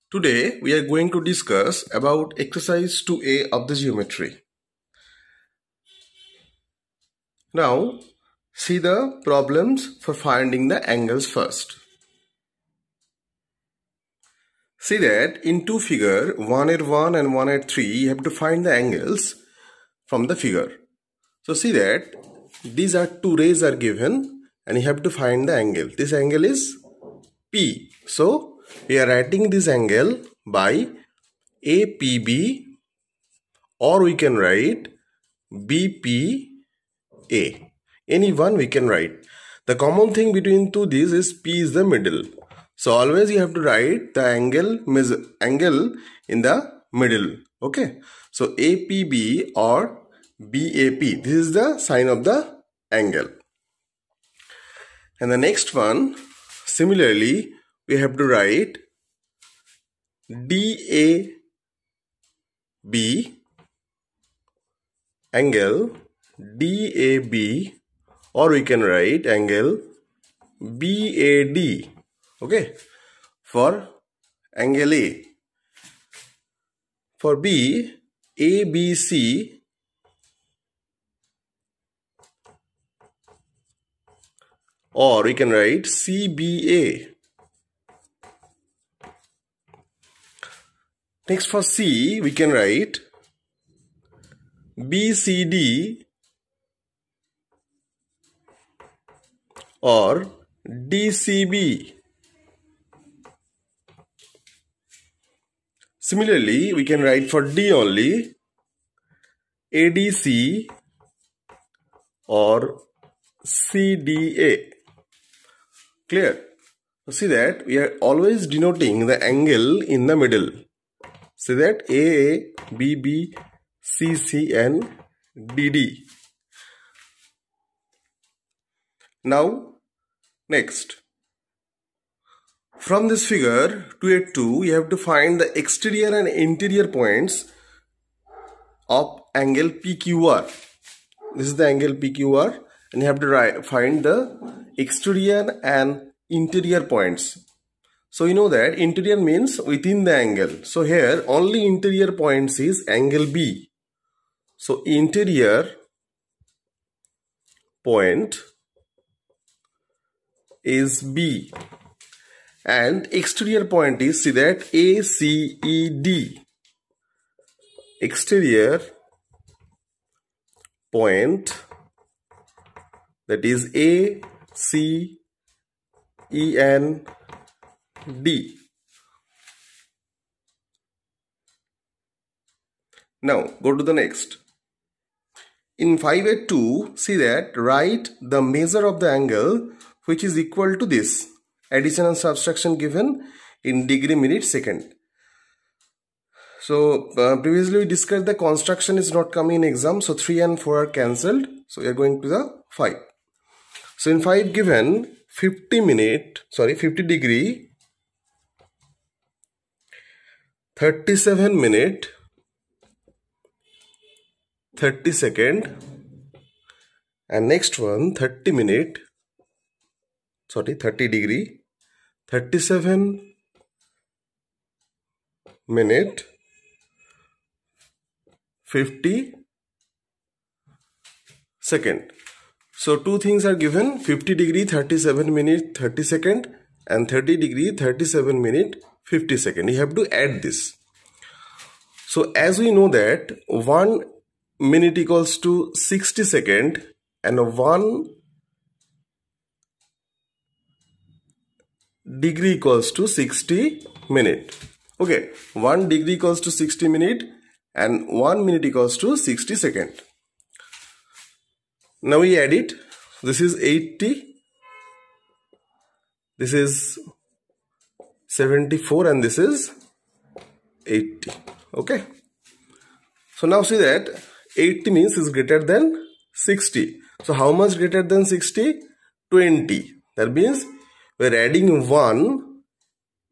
Today we are going to discuss about exercise 2A of the geometry. Now see the problems for finding the angles first. See that in two figure 181 and 183 you have to find the angles from the figure. So see that these are two rays are given and you have to find the angle. This angle is P. So we are writing this angle by APB, or we can write BPA. Any one we can write. The common thing between two these is P is the middle. So always you have to write the angle in the middle. Okay. So APB or BAP. This is the sign of the angle. And the next one, similarly, we have to write DAB angle DAB, or we can write angle BAD. Okay, for angle A. For B, ABC, or we can write CBA. Next for C, we can write BCD or DCB. Similarly, we can write for D only ADC or CDA. Clear? So see that we are always denoting the angle in the middle. See that AA, BB, CC and DD. Now, next. From this figure 282, you have to find the exterior and interior points of angle PQR. This is the angle PQR, and you have to find the exterior and interior points. So you know that interior means within the angle. So here only interior points is angle B. So interior point is B. And exterior point is, see that ACED. Exterior point, that is ACEND. Now go to the next. In 582, see that write the measure of the angle which is equal to this. Addition and subtraction given in degree, minute, second. So previously we discussed the construction is not coming in exam. So 3 and 4 are cancelled. So we are going to the 5. So in 5 given 50 degree, 37 minute, 30 second, and next one 30 degree, 37 minute, 50 second. So two things are given: 50 degree, 37 minute, 30 second, and 30 degree, 37 minute, 50 second. You have to add this. So as we know that 1 minute equals to 60 second and 1 degree equals to 60 minute. Okay, 1 degree equals to 60 minute and 1 minute equals to 60 second. Now we add it. This is 80, this is 74, and this is 80. Okay. So now see that 80 means is greater than 60. So how much greater than 60? 20. That means we are adding 1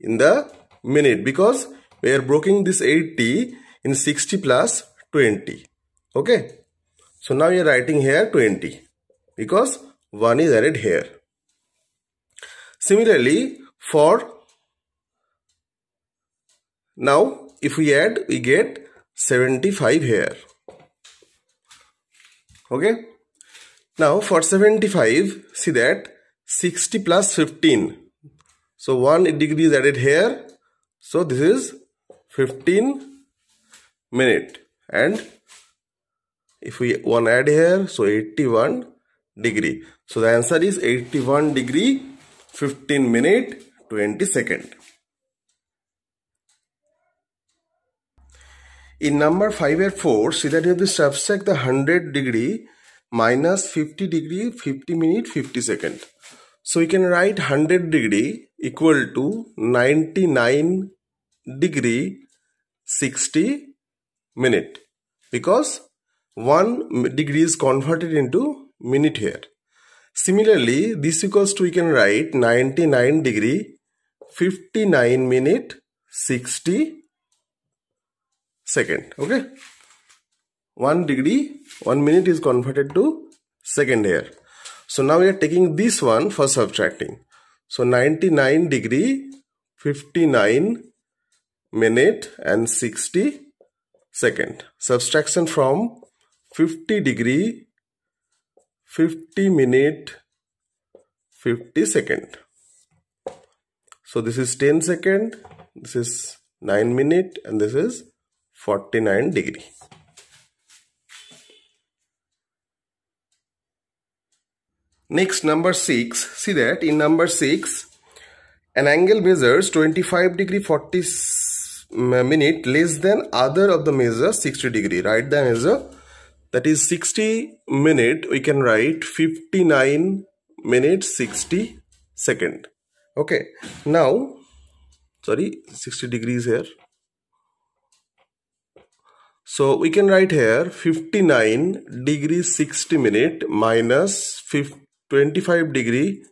in the minute because we are breaking this 80 in 60 plus 20. Okay. So now we are writing here 20 because 1 is added here. Similarly, for Now if we add, we get 75 here. Okay. Now for 75, see that 60 plus 15. So 1 degree is added here. So this is 15 minute. And if we one add here, so 81 degree. So the answer is 81 degree, 15 minute, 20 second. In number 5 and 4, see that you have to subtract the 100 degree minus 50 degree, 50 minute, 50 second. So we can write 100 degree equal to 99 degree, 60 minute. Because 1 degree is converted into minute here. Similarly, this equals to, we can write 99 degree, 59 minute, 60 second. Okay. 1 degree, 1 minute is converted to second here. So now we are taking this one for subtracting. So 99 degree, 59 minute and 60 second. Subtraction from 50 degree, 50 minute, 50 second. So this is 10 second, this is 9 minute, and this is 49 degree. Next, number 6. See that in number 6, an angle measures 25 degree 40 minute less than other of the measure 60 degree. Write the measure. That is 60 minute. We can write 59 minutes 60 second. Okay. Now, sorry, 60 degrees here. So we can write here 59 degree 60 minute minus 25 degree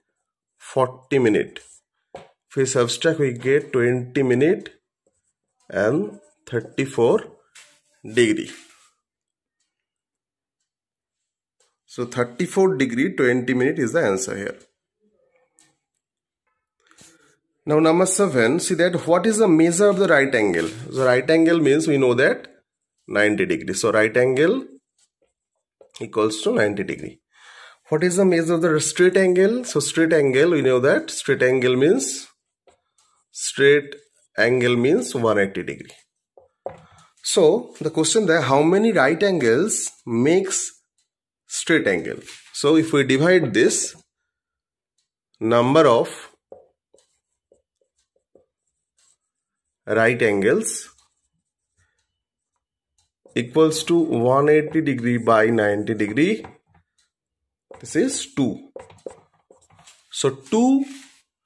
40 minute. If we subtract, we get 20 minute and 34 degree. So 34 degree 20 minute is the answer here. Now number 7, see that what is the measure of the right angle? The right angle means we know that 90 degree. So right angle equals to 90 degree. What is the measure of the straight angle? So straight angle, we know that straight angle means 180 degree. So the question there, how many right angles makes straight angle? So if we divide this, number of right angles equals to 180 degree by 90 degree. This is 2. So 2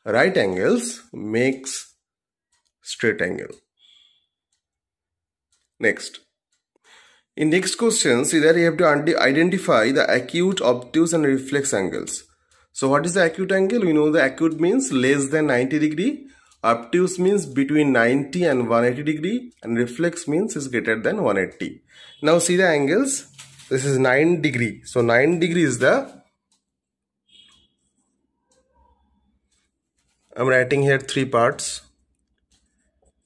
right angles makes straight angle. Next. In next question, see that you have to identify the acute, obtuse and reflex angles. So what is the acute angle? We know the acute means less than 90 degree. Obtuse means between 90 and 180 degree, and reflex means is greater than 180. Now see the angles. This is 9 degree. So 9 degree is the, I'm writing here 3 parts: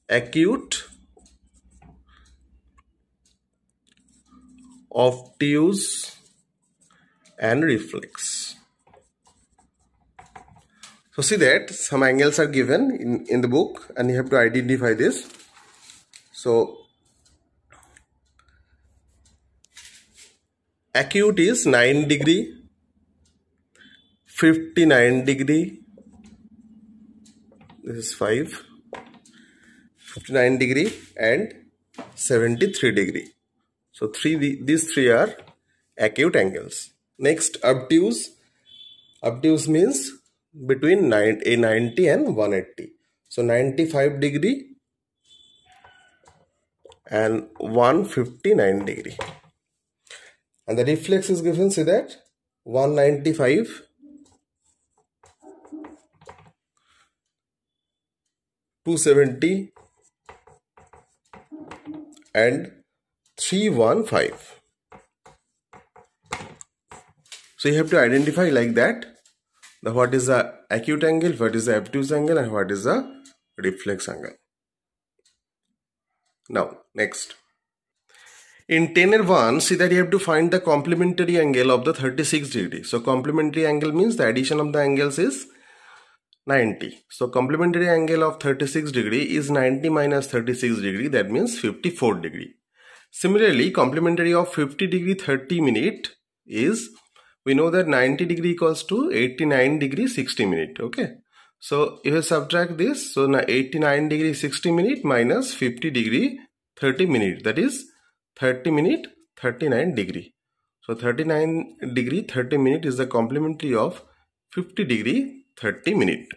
acute, obtuse and reflex. So see that some angles are given in the book and you have to identify this. So acute is 9 degree, 59 degree, this is 5, 59 degree and 73 degree. So these three are acute angles. Next, obtuse. Obtuse means between 90 and 180. So 95 degree and 159 degree. And the reflex is given, see that 195, 270 and 315. So you have to identify like that, what is the acute angle, what is the obtuse angle and what is the reflex angle. Now, next. In 10 and 1, see that you have to find the complementary angle of the 36 degree. So, complementary angle means the addition of the angles is 90. So, complementary angle of 36 degree is 90 minus 36 degree. That means 54 degree. Similarly, complementary of 50 degree 30 minute is, we know that 90 degree equals to 89 degree 60 minute. Okay. So, if you subtract this, so 89 degree 60 minute minus 50 degree 30 minute, that is 30 minute 39 degree. So, 39 degree 30 minute is the complementary of 50 degree 30 minute.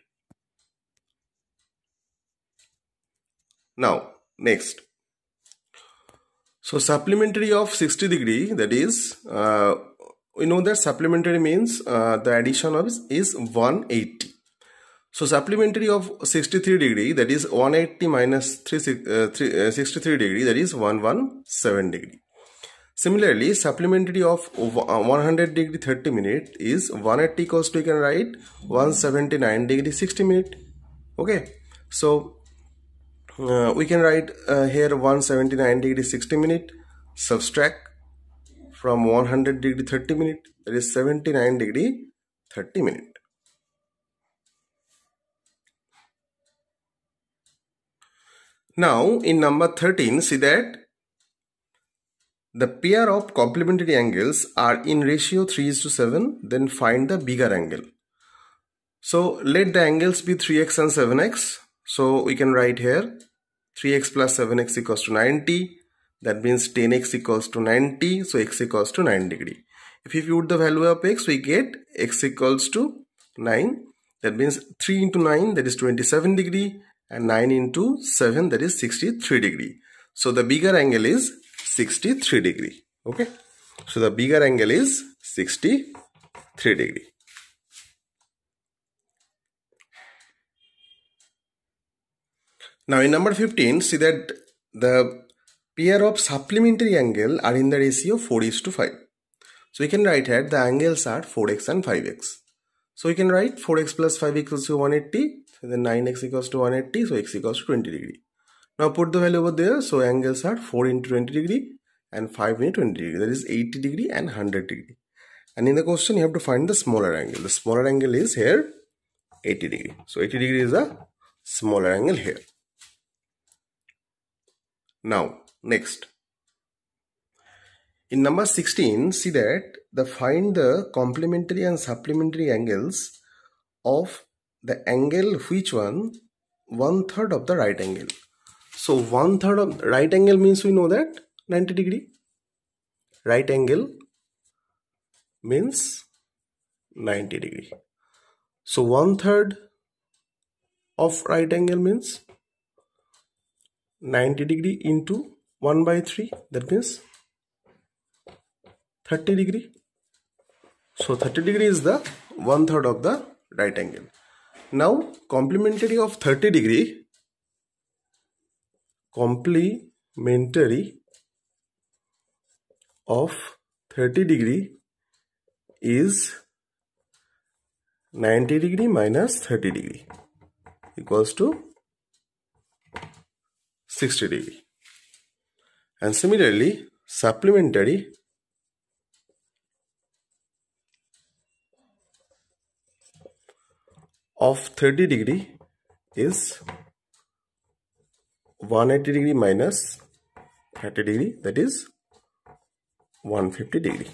Now, next. So, supplementary of 60 degree, that is, we know that supplementary means the addition of is 180. So, supplementary of 63 degree, that is 180 minus 63 degree, that is 117 degree. Similarly, supplementary of 100 degree 30 minute is 180 equals to, you can write 179 degree 60 minute. Okay. So, we can write here 179 degree 60 minute, subtract from 100 degree 30 minute, that is 79 degree 30 minute. Now, in number 13, see that the pair of complementary angles are in ratio 3:7, then find the bigger angle. So, let the angles be 3x and 7x. So, we can write here 3x plus 7x equals to 90. That means 10x equals to 90. So, x equals to 9 degree. If you put the value of x, we get x equals to 9. That means 3 into 9, that is 27 degree. And 9 into 7, that is 63 degree. So, the bigger angle is 63 degree. Okay. So, the bigger angle is 63 degree. Now, in number 15, see that the pair of supplementary angle are in the ratio 4:5. So, we can write here the angles are 4x and 5x. So, we can write 4x plus 5 equals to 180. So, then 9x equals to 180. So, x equals to 20 degree. Now, put the value over there. So, angles are 4 into 20 degree and 5 into 20 degree. That is 80 degree and 100 degree. And in the question, you have to find the smaller angle. The smaller angle is here 80 degree. So, 80 degree is a smaller angle here. Now, next. In number 16, see that find the complementary and supplementary angles of the angle which one 1/3 of the right angle. So 1/3 of right angle means we know that 90 degree. Right angle means 90 degree. So 1/3 of right angle means 90 degree into 1/3, that means 30 degree. So 30 degree is the 1/3 of the right angle. Now, complementary of 30 degree, complementary of 30 degree is 90 degree minus 30 degree equals to 60 degree. And similarly, supplementary of 30 degree is 180 degree minus 30 degree, that is 150 degree.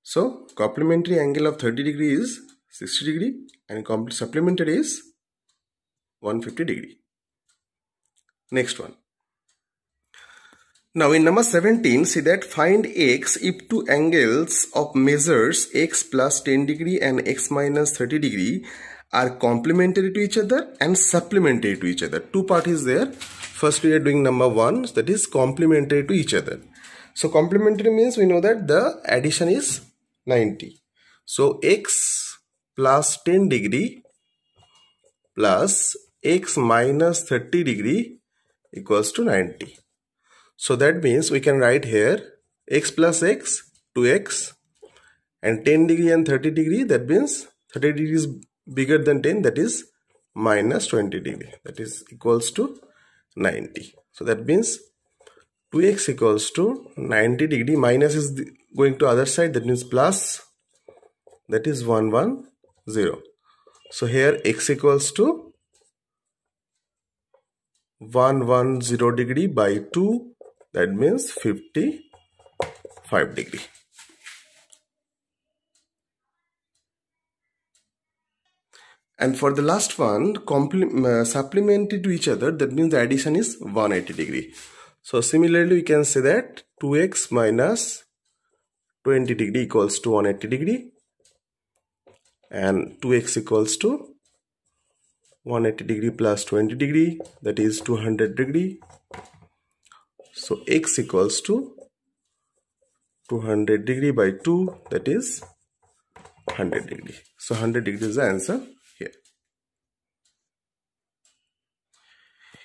So, complementary angle of 30 degree is 60 degree and supplementary is 150 degree. Next one. Now, in number 17, see that find x if two angles of measures x plus 10 degree and x minus 30 degree are complementary to each other and supplementary to each other. Two parties there. First, we are doing number 1, that is complementary to each other. So, complementary means we know that the addition is 90. So, x plus 10 degree plus x minus 30 degree equals to 90. So that means we can write here x plus x, 2x, and 10 degree and 30 degree, that means 30 degree is bigger than 10, that is minus 20 degree, that is equals to 90. So that means 2x equals to 90 degree, minus is going to other side, that means plus, that is 110. So here x equals to 110 degree by 2, that means 55 degree. And for the last one, supplementary to each other, that means the addition is 180 degree. So similarly, we can say that 2x minus 20 degree equals to 180 degree, and 2x equals to 180 degree plus 20 degree, that is 200 degree. So x equals to 200 degree by 2, that is 100 degree. So 100 degree is the answer here.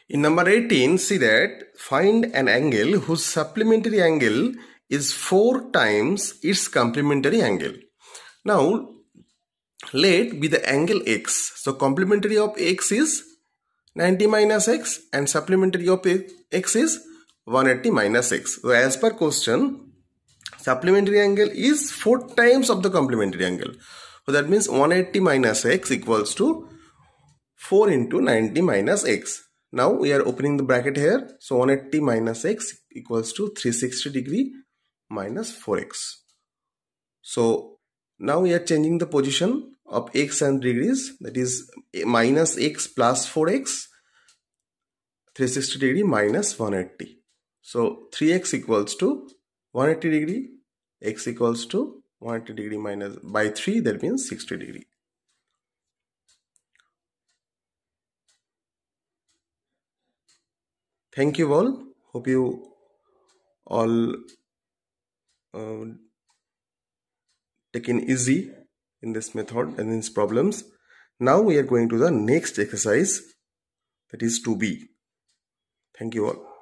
In number 18, see that find an angle whose supplementary angle is 4 times its complementary angle. Now let be the angle x. So complementary of x is 90 minus x and supplementary of x is 180 minus x. So as per question, supplementary angle is 4 times of the complementary angle. So that means 180 minus x equals to 4 into 90 minus x. Now we are opening the bracket here. So 180 minus x equals to 360 degree minus 4x. So now we are changing the position of x and degrees, that is minus x plus 4x, 360 degree minus 180. So 3x equals to 180 degree, x equals to 180 degree minus by 3, that means 60 degree. Thank you all. Hope you all taken easy in this method and these problems. Now we are going to the next exercise, that is 2b. Thank you all.